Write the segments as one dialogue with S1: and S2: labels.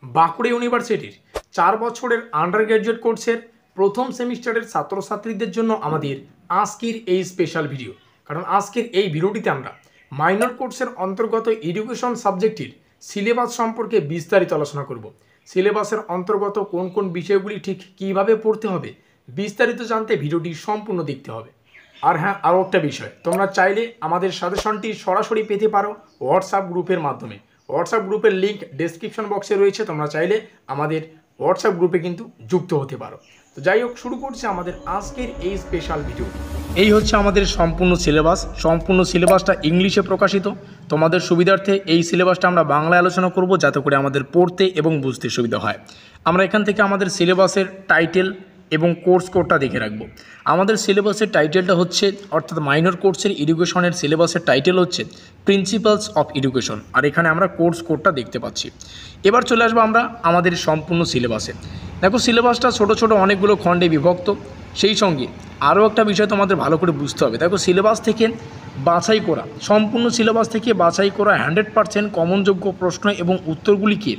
S1: বাঁকুড়া ইউনিভার্সিটির 4 বছরের under graduate কোর্সের প্রথম সেমিস্টারের ছাত্রছাত্রীদের জন্য আমাদের আজকের এই স্পেশাল ভিডিও। কারণ আজকের এই ভিডিওটিতে আমরা মাইনর কোর্সের অন্তর্গত এডুকেশন সাবজেক্টের সিলেবাস সম্পর্কে বিস্তারিত আলোচনা করব। সিলেবাসের অন্তর্গত কোন কোন বিষয়গুলি ঠিক কীভাবে পড়তে হবে বিস্তারিত জানতে ভিডিওটি সম্পূর্ণ দেখতে হবে। আর হ্যাঁ, আরও একটা বিষয়, তোমরা চাইলে আমাদের সাজেশনটি সরাসরি পেতে পারো হোয়াটসঅ্যাপ গ্রুপের মাধ্যমে। হোয়াটসঅ্যাপ গ্রুপের লিঙ্ক ডেসক্রিপশন বক্সে রয়েছে, তোমরা চাইলে আমাদের হোয়াটসঅ্যাপ গ্রুপে কিন্তু যুক্ত হতে পারো। তো যাই হোক, শুরু করছি আমাদের আজকের এই স্পেশাল ভিডিও। এই হচ্ছে আমাদের সম্পূর্ণ সিলেবাস। সম্পূর্ণ সিলেবাসটা ইংলিশে প্রকাশিত। তোমাদের সুবিধার্থে এই সিলেবাসটা আমরা বাংলায় আলোচনা করব, যাতে করে আমাদের পড়তে এবং বুঝতে সুবিধা হয়। আমরা এখান থেকে আমাদের সিলেবাসের টাইটেল এবং কোর্স কোডটা দেখে রাখবো। আমাদের সিলেবাসের টাইটেলটা হচ্ছে, অর্থাৎ মাইনর কোর্সের এডুকেশনের সিলেবাসের টাইটেল হচ্ছে প্রিন্সিপালস অফ এডুকেশন। আর এখানে আমরা কোর্স কোডটা দেখতে পাচ্ছি। এবার চলে আসবো আমরা আমাদের সম্পূর্ণ সিলেবাসে। দেখো, সিলেবাসটা ছোট ছোট অনেকগুলো খণ্ডে বিভক্ত। সেই সঙ্গে আরও একটা বিষয় তোমাদের ভালো করে বুঝতে হবে। দেখো, সিলেবাস থেকে বাছাই করা, সম্পূর্ণ সিলেবাস থেকে বাছাই করা 100% কমনযোগ্য প্রশ্ন এবং উত্তরগুলিকে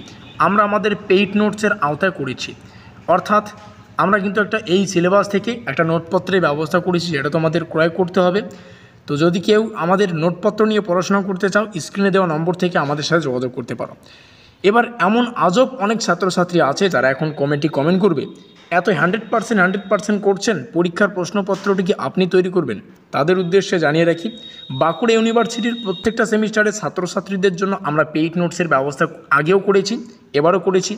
S1: আমরা আমাদের পেইড নোটসের আওতায় করেছি। অর্থাৎ আমরা কিন্তু এই সিলেবাস থেকে একটা নোটপত্রের ব্যবস্থা করেছি, যেটা তোমাদের ক্রয় করতে হবে। তো যদি কেউ আমাদের নোটপত্র নিয়ে পড়াশোনা করতে চাও, স্ক্রিনে দেওয়া নম্বর থেকে আমাদের সাথে যোগাযোগ করতে পারো। এবার এমন আজব অনেক ছাত্রছাত্রী আছে যারা এখন কমেন্ট করবে, এত 100% করছেন, পরীক্ষার প্রশ্নপত্রটি কি আপনি তৈরি করবেন? তাদের উদ্দেশ্যে জানিয়ে রাখি, বাঁকুড়া ইউনিভার্সিটির প্রত্যেকটা সেমিস্টারের ছাত্রছাত্রীদের জন্য আমরা পেইড নোটসের ব্যবস্থা আগেও করেছি, এবারও করেছি।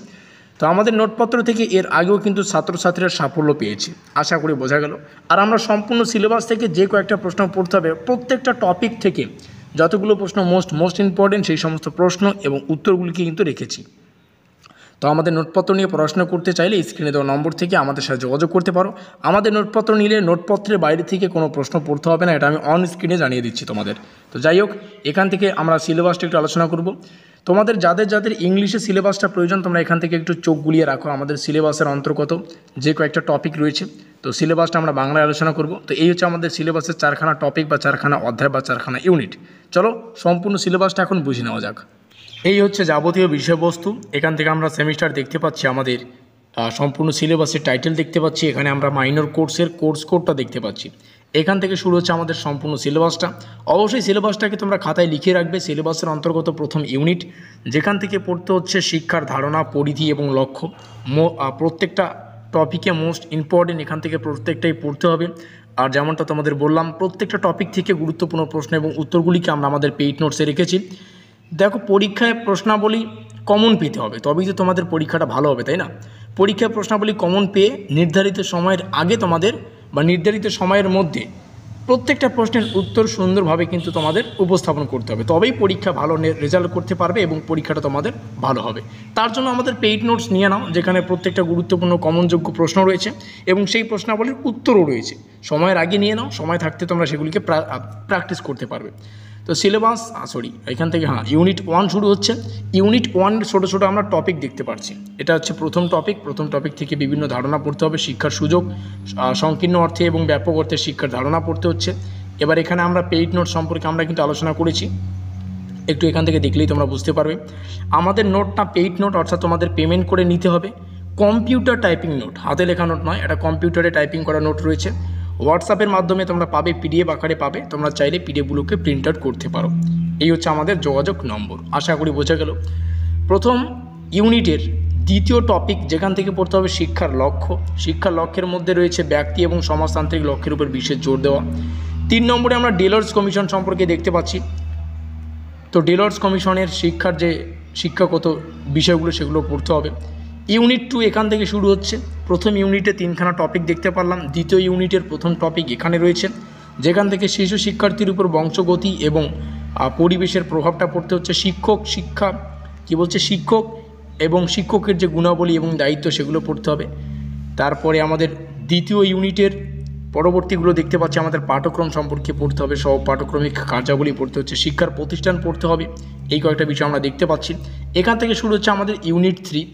S1: তো আমাদের নোটপত্র থেকে এর আগেও কিন্তু ছাত্রছাত্রীরা সাফল্য পেয়েছে, আশা করি বোঝা গেল। আর আমরা সম্পূর্ণ সিলেবাস থেকে যে কয়েকটা প্রশ্ন পড়তে হবে, প্রত্যেকটা টপিক থেকে যতগুলো প্রশ্ন মোস্ট ইম্পর্টেন্ট, সেই সমস্ত প্রশ্ন এবং উত্তরগুলিকে কিন্তু রেখেছি। তো আমাদের নোটপত্র নিয়ে পড়াশোনা করতে চাইলে স্ক্রিনে দেওয়া নম্বর থেকে আমাদের সাথে যোগাযোগ করতে পারো। আমাদের নোটপত্র নিলে নোটপত্রের বাইরে থেকে কোনো প্রশ্ন পড়তে হবে না, এটা আমি অন স্ক্রিনে জানিয়ে দিচ্ছি তোমাদের। তো যাই হোক, এখান থেকে আমরা সিলেবাসটা একটু আলোচনা করব। তোমাদের যাদের ইংলিশে সিলেবাসটা প্রয়োজন, তোমরা এখান থেকে একটু চোখ গুলিয়ে রাখো। আমাদের সিলেবাসের অন্তর্গত যে কয়েকটা টপিক রয়েছে, তো সিলেবাসটা আমরা বাংলায় আলোচনা করব। তো এই হচ্ছে আমাদের সিলেবাসের 4খানা টপিক বা 4খানা অধ্যায় বা 4খানা ইউনিট। চলো সম্পূর্ণ সিলেবাসটা এখন বুঝে নেওয়া যাক। এই হচ্ছে যাবতীয় বিষয়বস্তু। এখান থেকে আমরা সেমিস্টার দেখতে পাচ্ছি, আমাদের সম্পূর্ণ সিলেবাসের টাইটেল দেখতে পাচ্ছি। এখানে আমরা মাইনর কোর্সের কোর্স কোডটা দেখতে পাচ্ছি। এখান থেকে শুরু হচ্ছে আমাদের সম্পূর্ণ সিলেবাসটা। অবশ্যই সিলেবাসটাকে তোমরা খাতায় লিখে রাখবে। সিলেবাসের অন্তর্গত প্রথম ইউনিট, যেখান থেকে পড়তে হচ্ছে শিক্ষার ধারণা, পরিধি এবং লক্ষ্য। প্রত্যেকটা টপিকে মোস্ট ইম্পর্টেন্ট, এখান থেকে প্রত্যেকটাই পড়তে হবে। আর যেমনটা তোমাদের বললাম, প্রত্যেকটা টপিক থেকে গুরুত্বপূর্ণ প্রশ্ন এবং উত্তরগুলিকে আমরা আমাদের পেইড নোটসে রেখেছি। দেখো, পরীক্ষায় প্রশ্নাবলী কমন পেতে হবে, তবেই তো তোমাদের পরীক্ষাটা ভালো হবে, তাই না? পরীক্ষায় প্রশ্নাবলী কমন পেয়ে নির্ধারিত সময়ের আগে তোমাদের বা নির্ধারিত সময়ের মধ্যে প্রত্যেকটা প্রশ্নের উত্তর সুন্দরভাবে কিন্তু তোমাদের উপস্থাপন করতে হবে, তবেই পরীক্ষা ভালো রেজাল্ট করতে পারবে এবং পরীক্ষাটা তোমাদের ভালো হবে। তার জন্য আমাদের পেইড নোটস নিয়ে নাও, যেখানে প্রত্যেকটা গুরুত্বপূর্ণ কমনযোগ্য প্রশ্ন রয়েছে এবং সেই প্রশ্নাবলীর উত্তরও রয়েছে। সময়ের আগে নিয়ে নাও, সময় থাকতে তোমরা সেগুলিকে প্র্যাকটিস করতে পারবে। তো সিলেবাস এখান থেকে ইউনিট 1 শুরু হচ্ছে। ইউনিট 1 ছোটো ছোটো আমরা টপিক দেখতে পাচ্ছি। এটা হচ্ছে প্রথম টপিক থেকে বিভিন্ন ধারণা পড়তে হবে। শিক্ষার সুযোগ, সংকীর্ণ অর্থে এবং ব্যাপক অর্থে শিক্ষার ধারণা পড়তে হচ্ছে। এবার এখানে আমরা পেইড নোট সম্পর্কে আমরা কিন্তু আলোচনা করেছি, একটু এখান থেকে দেখলেই তোমরা বুঝতে পারবে। আমাদের নোটটা পেইড নোট, অর্থাৎ তোমাদের পেমেন্ট করে নিতে হবে। কম্পিউটার টাইপিং নোট, হাতে লেখা নোট নয়, এটা কম্পিউটারে টাইপিং করা নোট রয়েছে। হোয়াটসঅ্যাপের মাধ্যমে তোমরা পাবে, পিডিএফ আকারে পাবে, তোমরা চাইলে পিডিএফগুলোকে প্রিন্ট আউট করতে পারো। এই হচ্ছে আমাদের যোগাযোগ নম্বর, আশা করি বোঝা গেল। প্রথম ইউনিটের দ্বিতীয় টপিক, যেখান থেকে পড়তে হবে শিক্ষার লক্ষ্য। শিক্ষার লক্ষ্যের মধ্যে রয়েছে ব্যক্তি এবং সমাজতান্ত্রিক লক্ষ্যের উপর বিশেষ জোর দেওয়া। 3 নম্বরে আমরা ডেলর্স কমিশন সম্পর্কে দেখতে পাচ্ছি। তো ডেলর্স কমিশনের শিক্ষার যে শিক্ষাগত বিষয়গুলো, সেগুলো পড়তে হবে। ইউনিট 2 এখান থেকে শুরু হচ্ছে। প্রথম ইউনিটে 3খানা টপিক দেখতে পারলাম। দ্বিতীয় ইউনিটের প্রথম টপিক এখানে রয়েছে, যেখান থেকে শিশু শিক্ষার্থীর উপর বংশগতি এবং পরিবেশের প্রভাবটা পড়তে হচ্ছে। শিক্ষক এবং শিক্ষকের যে গুণাবলী এবং দায়িত্ব, সেগুলো পড়তে হবে। তারপরে আমাদের দ্বিতীয় ইউনিটের পরবর্তীগুলো দেখতে পাচ্ছি, আমাদের পাঠ্যক্রম সম্পর্কে পড়তে হবে, সব পাঠ্যক্রমিক কার্যাবলী পড়তে হচ্ছে, শিক্ষার প্রতিষ্ঠান পড়তে হবে। এই কয়েকটা বিষয় আমরা দেখতে পাচ্ছি। এখান থেকে শুরু হচ্ছে আমাদের ইউনিট 3।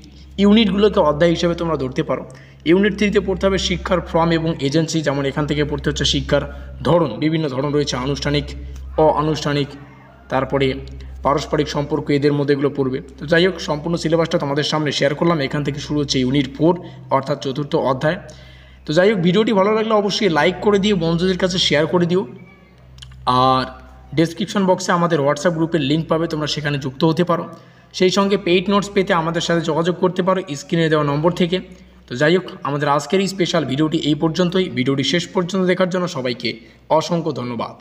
S1: ইউনিটগুলোকে অধ্যায় হিসেবে তোমরা ধরতে পারো। ইউনিট 3তে পড়তে হবে শিক্ষার ফর্ম এবং এজেন্সি। যেমন এখান থেকে পড়তে হচ্ছে শিক্ষার ধরন, বিভিন্ন ধরন রয়েছে, আনুষ্ঠানিক, অআনুষ্ঠানিক, তারপরে পারস্পরিক সম্পর্ক এদের মধ্যে এগুলো পড়বে। তো যাই হোক, সম্পূর্ণ সিলেবাসটা তোমাদের সামনে শেয়ার করলাম। এখান থেকে শুরু হচ্ছে ইউনিট 4 অর্থাৎ 4র্থ অধ্যায়। তো যাই হোক, ভিডিওটি ভালো লাগলে অবশ্যই লাইক করে দিও, বন্ধুদের কাছে শেয়ার করে দিও। আর ডেসক্রিপশন বক্সে আমাদের হোয়াটসঅ্যাপ গ্রুপের লিঙ্ক পাবে, তোমরা সেখানে যুক্ত হতে পারো। সেই সঙ্গে পেইড নোটস পেতে আমাদের সাথে যোগাযোগ করতে পারো স্ক্রিনে দেওয়া নম্বর থেকে। তো যাই হোক, আমাদের আজকের এই স্পেশাল ভিডিওটি এই পর্যন্তই। ভিডিওটি শেষ পর্যন্ত দেখার জন্য সবাইকে অসংখ্য ধন্যবাদ।